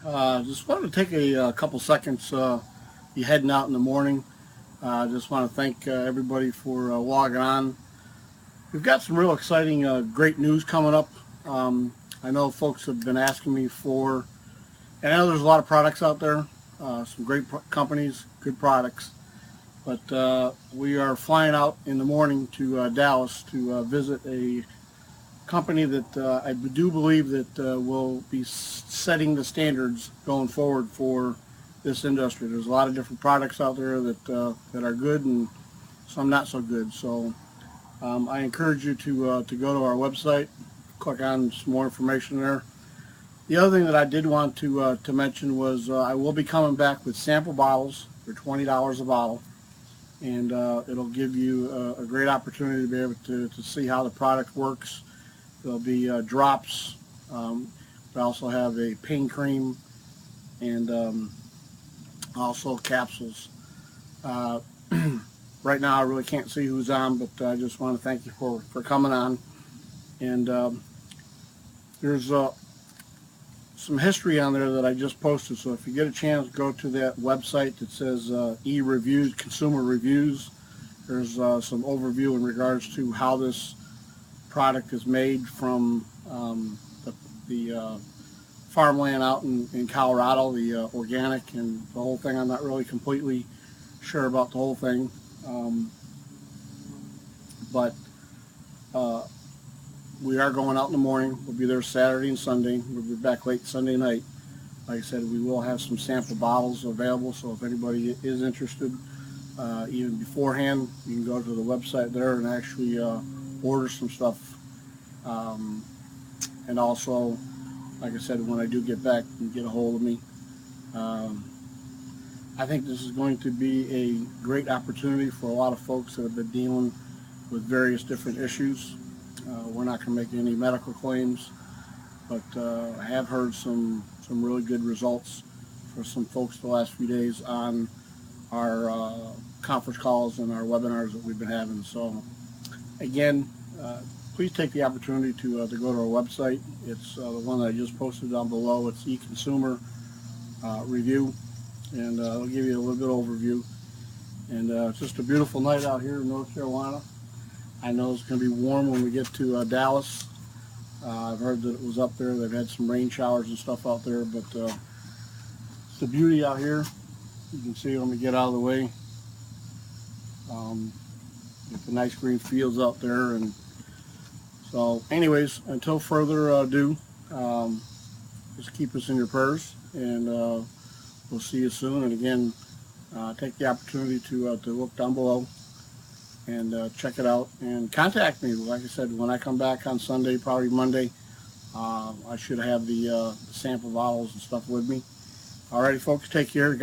Just wanted to take a couple seconds. You heading out in the morning. Just want to thank everybody for logging on. We've got some real exciting, great news coming up. I know folks have been asking me for, and I know there's a lot of products out there, some great companies, good products. But we are flying out in the morning to Dallas to visit a company that I do believe that will be setting the standards going forward for this industry. There's a lot of different products out there that are good and some not so good. So I encourage you to go to our website, click on some more information there. The other thing that I did want to mention was I will be coming back with sample bottles for $20 a bottle, and it'll give you a great opportunity to be able to see how the product works. There'll be drops. We also have a pain cream and also capsules. Right now I really can't see who's on, but I just want to thank you for coming on. And there's some history on there that I just posted, so if you get a chance, go to that website that says e-reviews, consumer reviews. There's some overview in regards to how this product is made from the farmland out in Colorado, the organic and the whole thing. I'm not really completely sure about the whole thing, but we are going out in the morning. We'll be there Saturday and Sunday. We'll be back late Sunday night. Like I said, we will have some sample bottles available, so if anybody is interested, even beforehand, you can go to the website there and actually order some stuff. And also, like I said, when I do get back, you can get a hold of me. I think this is going to be a great opportunity for a lot of folks that have been dealing with various different issues. We're not going to make any medical claims, but I have heard some really good results for some folks the last few days on our conference calls and our webinars that we've been having. So again, please take the opportunity to go to our website. It's the one that I just posted down below. It's e-consumer review, and it'll give you a little bit of overview. And it's just a beautiful night out here in North Carolina. I know it's going to be warm when we get to Dallas. I've heard that it was up there. They've had some rain showers and stuff out there, but it's the beauty out here. You can see, let me get out of the way. Get the nice green fields out there. And so anyways, until further ado, just keep us in your prayers, and we'll see you soon. And again, take the opportunity to look down below and check it out and contact me. Like I said, when I come back on Sunday, probably Monday, I should have the sample bottles and stuff with me. Alrighty folks, take care.